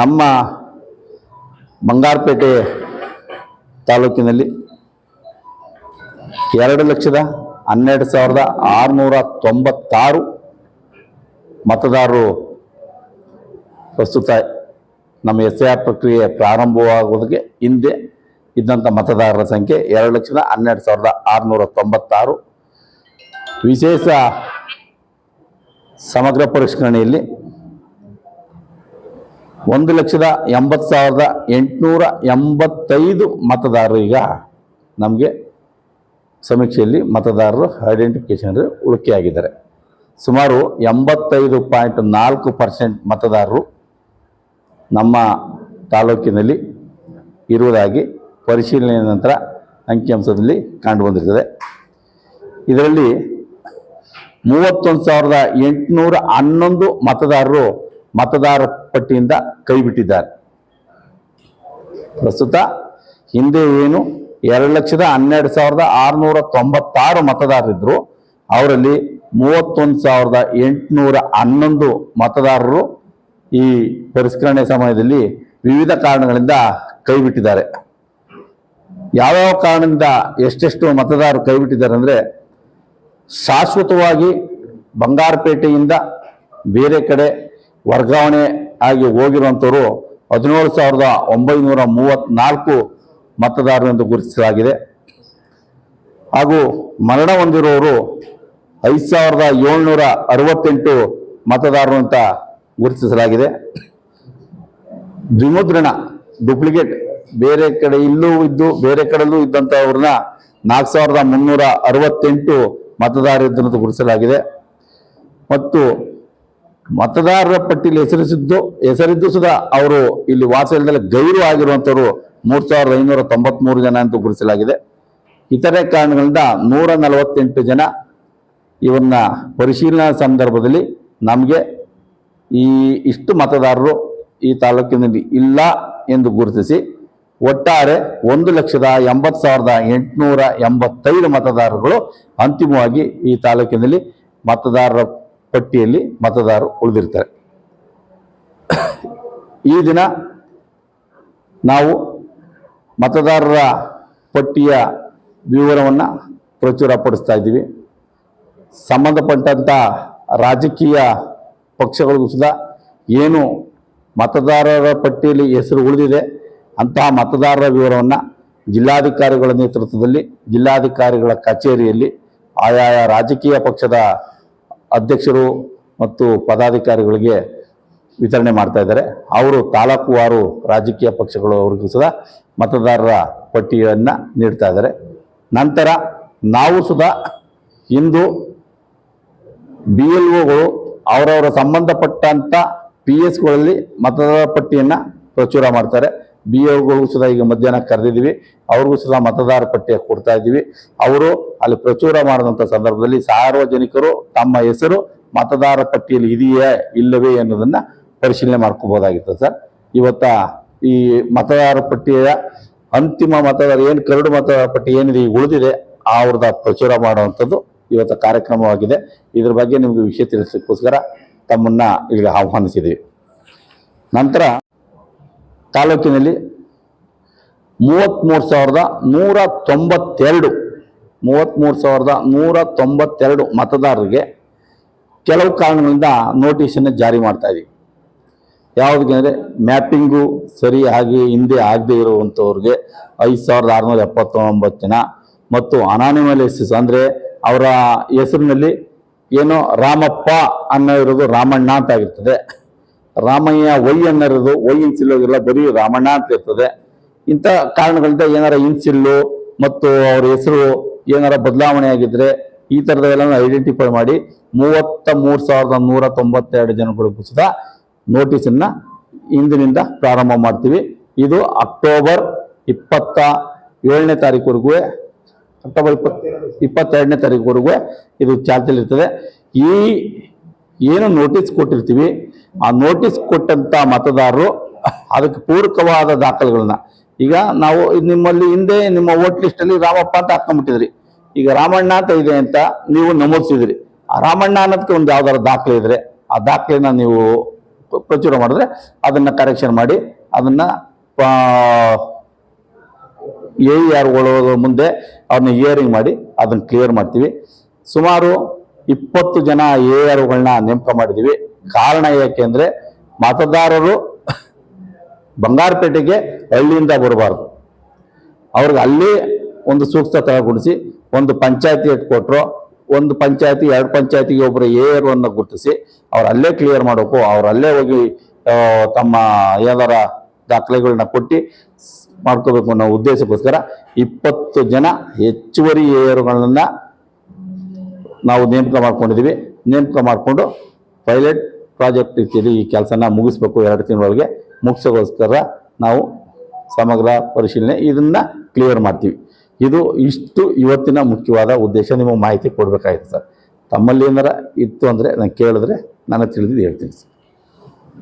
ನಮ್ಮ ಬಂಗಾರಪೇಟೆ ತಾಲೂಕಿನಲ್ಲಿ 2,12,696 ಮತದಾರರು ಪ್ರಸ್ತುತ ನಮ್ಮ SIR ಪ್ರಕ್ರಿಯೆ ಪ್ರಾರಂಭವಾಗುವುದಕ್ಕೆ ಹಿಂದೆ ಇದ್ದಂಥ ಮತದಾರರ ಸಂಖ್ಯೆ 2,12,696. ವಿಶೇಷ ಸಮಗ್ರ ಪರಿಷ್ಕರಣೆಯಲ್ಲಿ 1,80,885 ಮತದಾರರು ಈಗ ನಮಗೆ ಸಮೀಕ್ಷೆಯಲ್ಲಿ ಮತದಾರರು ಐಡೆಂಟಿಫಿಕೇಶನ್ ಉಳಿಕೆಯಾಗಿದ್ದಾರೆ. ಸುಮಾರು 85.4% ಮತದಾರರು ನಮ್ಮ ತಾಲೂಕಿನಲ್ಲಿ ಇರುವುದಾಗಿ ಪರಿಶೀಲನೆಯ ನಂತರ ಅಂಕಿಅಂಶದಲ್ಲಿ ಕಂಡುಬಂದಿರುತ್ತದೆ. ಇದರಲ್ಲಿ 31,811 ಮತದಾರರು ಮತದಾರ ಪಟ್ಟಿಯಿಂದ ಕೈಬಿಟ್ಟಿದ್ದಾರೆ. ಪ್ರಸ್ತುತ ಹಿಂದೆ ಏನು 2,12,696 ಮತದಾರರಿದ್ದರು, ಅವರಲ್ಲಿ 31,811 ಮತದಾರರು ಈ ಪರಿಷ್ಕರಣೆ ಸಮಯದಲ್ಲಿ ವಿವಿಧ ಕಾರಣಗಳಿಂದ ಕೈಬಿಟ್ಟಿದ್ದಾರೆ. ಯಾವ್ಯಾವ ಕಾರಣದಿಂದ ಎಷ್ಟೆಷ್ಟು ಮತದಾರರು ಕೈಬಿಟ್ಟಿದ್ದಾರೆ ಅಂದರೆ, ಶಾಶ್ವತವಾಗಿ ಬಂಗಾರಪೇಟೆಯಿಂದ ಬೇರೆ ಕಡೆ ವರ್ಗಾವಣೆ ಆಗಿ ಹೋಗಿರುವಂಥವರು 17,934 ಮತದಾರರು ಎಂದು ಗುರುತಿಸಲಾಗಿದೆ. ಹಾಗೂ ಮರಣ ಹೊಂದಿರುವವರು 5,768 ಮತದಾರರು ಅಂತ ಗುರುತಿಸಲಾಗಿದೆ. ದ್ವಿಮುದ್ರಣ ಡುಪ್ಲಿಕೇಟ್ ಬೇರೆ ಕಡೆ ಇಲ್ಲೂ ಇದ್ದು ಬೇರೆ ಕಡೆಯಲ್ಲೂ ಇದ್ದಂಥವ್ರನ್ನ 4,368 ಮತದಾರರಿದ್ದಂತ ಗುರುತಿಸಲಾಗಿದೆ. ಮತ್ತು ಮತದಾರರ ಪಟ್ಟಿಯಲ್ಲಿ ಹೆಸರಿದ್ದು ಸುಧಾ ಅವರು ಇಲ್ಲಿ ವಾಸ ಇಲ್ಲದೆ ಗೈರು ಆಗಿರುವಂಥವ್ರು 3,593 ಜನ ಅಂತ ಗುರುತಿಸಲಾಗಿದೆ. ಇತರೆ ಕಾರಣಗಳಿಂದ 148 ಜನ ಇವನ್ನ ಪರಿಶೀಲನಾ ಸಂದರ್ಭದಲ್ಲಿ ನಮಗೆ ಇಷ್ಟು ಮತದಾರರು ಈ ತಾಲೂಕಿನಲ್ಲಿ ಇಲ್ಲ ಎಂದು ಗುರುತಿಸಿ ಒಟ್ಟಾರೆ 1,80,885 ಮತದಾರರುಗಳು ಅಂತಿಮವಾಗಿ ಈ ತಾಲೂಕಿನಲ್ಲಿ ಮತದಾರರ ಪಟ್ಟಿಯಲ್ಲಿ ಮತದಾರರು ಉಳಿದಿರ್ತಾರೆ. ಈ ದಿನ ನಾವು ಮತದಾರರ ಪಟ್ಟಿಯ ವಿವರವನ್ನು ಪ್ರಚುರಪಡಿಸ್ತಾ ಇದ್ದೀವಿ. ಸಂಬಂಧಪಟ್ಟಂಥ ರಾಜಕೀಯ ಪಕ್ಷಗಳಿಗೂ ಸುಧಾ ಏನು ಮತದಾರರ ಪಟ್ಟಿಯಲ್ಲಿ ಹೆಸರು ಉಳಿದಿದೆ ಅಂತಹ ಮತದಾರರ ವಿವರವನ್ನು ಜಿಲ್ಲಾಧಿಕಾರಿಗಳ ನೇತೃತ್ವದಲ್ಲಿ ಜಿಲ್ಲಾಧಿಕಾರಿಗಳ ಕಚೇರಿಯಲ್ಲಿ ಆಯಾಯ ರಾಜಕೀಯ ಪಕ್ಷದ ಅಧ್ಯಕ್ಷರು ಮತ್ತು ಪದಾಧಿಕಾರಿಗಳಿಗೆ ವಿತರಣೆ ಮಾಡ್ತಾ ಇದ್ದಾರೆ. ಅವರು ತಾಲೂಕುವಾರು ರಾಜಕೀಯ ಪಕ್ಷಗಳು ಅವರಿಗೂ ಸುಧಾ ಮತದಾರರ ಪಟ್ಟಿಯನ್ನು ನೀಡ್ತಾ ಇದ್ದಾರೆ. ನಂತರ ನಾವು ಸುಧಾ ಇಂದು BLOಗಳು ಅವರವರ ಸಂಬಂಧಪಟ್ಟಂಥ PSಗಳಲ್ಲಿ ಮತದಾರರ ಪಟ್ಟಿಯನ್ನು ಪ್ರಚುರ ಮಾಡ್ತಾರೆ. BLOಗಳಿಗೂ ಸುಧಾ ಈಗ ಮಧ್ಯಾಹ್ನ ಕರೆದಿದ್ದೀವಿ, ಅವ್ರಿಗೂ ಸುಧಾ ಮತದಾರ ಪಟ್ಟಿಯ ಕೊಡ್ತಾ ಇದ್ದೀವಿ. ಅವರು ಅಲ್ಲಿ ಪ್ರಚುರ ಮಾಡಿದಂಥ ಸಂದರ್ಭದಲ್ಲಿ ಸಾರ್ವಜನಿಕರು ತಮ್ಮ ಹೆಸರು ಮತದಾರ ಪಟ್ಟಿಯಲ್ಲಿ ಇದೆಯೇ ಇಲ್ಲವೇ ಅನ್ನೋದನ್ನು ಪರಿಶೀಲನೆ ಮಾಡ್ಕೋಬೋದಾಗಿತ್ತು ಸರ್. ಇವತ್ತ ಈ ಮತದಾರ ಪಟ್ಟಿಯ ಅಂತಿಮ ಮತದಾರ ಏನು ಕರಡು ಮತದಾರ ಪಟ್ಟಿ ಏನಿದೆ ಈಗ ಉಳಿದಿದೆ ಅವ್ರದ ಪ್ರಚುರ ಮಾಡುವಂಥದ್ದು ಇವತ್ತು ಕಾರ್ಯಕ್ರಮವಾಗಿದೆ. ಇದ್ರ ಬಗ್ಗೆ ನಿಮಗೆ ವಿಷಯ ತಿಳಿಸೋಕ್ಕೋಸ್ಕರ ತಮ್ಮನ್ನ ಇಲ್ಲಿಗೆ ಆಹ್ವಾನಿಸಿದ್ದೀವಿ. ನಂತರ ತಾಲೂಕಿನಲ್ಲಿ 33,192 ಮತದಾರರಿಗೆ ಕೆಲವು ಕಾರಣಗಳಿಂದ ನೋಟಿಸನ್ನು ಜಾರಿ ಮಾಡ್ತಾ ಇದ್ದೀವಿ. ಯಾವುದಕ್ಕೆ ಅಂದರೆ ಮ್ಯಾಪಿಂಗು ಸರಿಯಾಗಿ ಹಿಂದೆ ಆಗದೆ ಇರುವಂಥವ್ರಿಗೆ 5,679 ಜನ ಮತ್ತು ಅನಾನಿಮಲಿಸಿಸ್ ಅಂದರೆ ಅವರ ಹೆಸರಿನಲ್ಲಿ ಏನೋ ರಾಮಪ್ಪ ಅನ್ನೋ ಇರೋದು ರಾಮಣ್ಣ ಅಂತ ಆಗಿರ್ತದೆ, ರಾಮಯ್ಯ ವೈ ಅನ್ನೋದು ವೈ ಇನ್ಸಿಲ್ಲೋಗಿಲ್ಲ ಬರೀ ರಾಮಣ್ಣ ಅಂತ ಇರ್ತದೆ. ಇಂಥ ಕಾರಣಗಳಿಂದ ಏನಾರ ಇನ್ಸಿಲ್ಲು ಮತ್ತು ಅವ್ರ ಹೆಸರು ಏನಾರ ಬದಲಾವಣೆ ಆಗಿದ್ರೆ ಈ ಥರದವೆಲ್ಲ ಐಡೆಂಟಿಫೈ ಮಾಡಿ 33,192 ಜನಗಳಿಗೂ ಸುಧಾ ನೋಟಿಸನ್ನು ಇಂದಿನಿಂದ ಪ್ರಾರಂಭ ಮಾಡ್ತೀವಿ. ಇದು ಅಕ್ಟೋಬರ್ 27ನೇ ತಾರೀಕುವರೆಗೂ ಅಕ್ಟೋಬರ್ 22ನೇ ತಾರೀಕುವರೆಗೂ ಇದು ಚಾಲ್ತಿಯಲ್ಲಿರ್ತದೆ. ಈ ಏನು ನೋಟಿಸ್ ಕೊಟ್ಟಿರ್ತೀವಿ ಆ ನೋಟಿಸ್ ಕೊಟ್ಟಂಥ ಮತದಾರರು ಅದಕ್ಕೆ ಪೂರಕವಾದ ದಾಖಲೆಗಳನ್ನ ಈಗ ನಾವು ನಿಮ್ಮಲ್ಲಿ ಹಿಂದೆ ನಿಮ್ಮ ವೋಟ್ ಲಿಸ್ಟಲ್ಲಿ ರಾಮಪ್ಪ ಅಂತ ಹಾಕೊಂಡ್ಬಿಟ್ಟಿದ್ರಿ, ಈಗ ರಾಮಣ್ಣ ಅಂತ ಇದೆ ಅಂತ ನೀವು ನಮೂದಿಸಿದ್ರಿ. ಆ ರಾಮಣ್ಣ ಅನ್ನೋದಕ್ಕೆ ಒಂದು ಯಾವ್ದಾದ್ರು ದಾಖಲೆ ಇದ್ರೆ ಆ ದಾಖಲೆನ ನೀವು ಪ್ರಚುರ ಮಾಡಿದ್ರೆ ಅದನ್ನು ಕರೆಕ್ಷನ್ ಮಾಡಿ ಅದನ್ನು AERಗಳು ಮುಂದೆ ಅವ್ರನ್ನ ಹಿಯರಿಂಗ್ ಮಾಡಿ ಅದನ್ನು ಕ್ಲಿಯರ್ ಮಾಡ್ತೀವಿ. ಸುಮಾರು 20 ಜನ AERಗಳನ್ನ ನೇಮಕ ಮಾಡಿದ್ದೀವಿ. ಕಾರಣ ಯಾಕೆಂದರೆ ಮತದಾರರು ಬಂಗಾರಪೇಟೆಗೆ ಹಳ್ಳಿಯಿಂದ ಬರಬಾರ್ದು, ಅವ್ರಿಗೆ ಅಲ್ಲಿ ಒಂದು ಸೂಕ್ತ ತಗೊಳಿಸಿ ಒಂದು ಪಂಚಾಯತಿ ಇಟ್ಕೊಟ್ರು, ಒಂದು ಪಂಚಾಯತಿ 2 ಪಂಚಾಯತಿಗೆ ಒಬ್ಬರು AERವನ್ನು ಗುರುತಿಸಿ ಅವ್ರು ಅಲ್ಲೇ ಕ್ಲಿಯರ್ ಮಾಡಬೇಕು. ಅವ್ರು ಅಲ್ಲೇ ಹೋಗಿ ತಮ್ಮ ಏನಾರ ದಾಖಲೆಗಳನ್ನ ಕೊಟ್ಟು ಮಾಡ್ಕೋಬೇಕು ಅನ್ನೋ ಉದ್ದೇಶಕ್ಕೋಸ್ಕರ 20 ಜನ ಹೆಚ್ಚುವರಿ AERಗಳನ್ನ ನಾವು ನೇಮಕ ಮಾಡ್ಕೊಂಡಿದ್ದೀವಿ. ನೇಮಕ ಮಾಡಿಕೊಂಡು ಪೈಲಟ್ ಪ್ರಾಜೆಕ್ಟ್ ರೀತಿಯಲ್ಲಿ ಈ ಕೆಲಸನ ಮುಗಿಸ್ಬೇಕು. 2 ತಿಂಗಳೊಳಗೆ ಮುಗಿಸೋಗೋಸ್ಕರ ನಾವು ಸಮಗ್ರ ಪರಿಶೀಲನೆ ಇದನ್ನು ಕ್ಲಿಯರ್ ಮಾಡ್ತೀವಿ. ಇಷ್ಟು ಇವತ್ತಿನ ಮುಖ್ಯವಾದ ಉದ್ದೇಶ. ನಿಮಗೆ ಮಾಹಿತಿ ಕೊಡಬೇಕಾಗಿತ್ತು ಸರ್. ತಮ್ಮಲ್ಲಿ ಏನಾರ ಇತ್ತು ಅಂದರೆ ನಾನು ಕೇಳಿದ್ರೆ ನಾನು ತಿಳಿದಿದ್ದು ಹೇಳ್ತೀನಿ ಸರ್.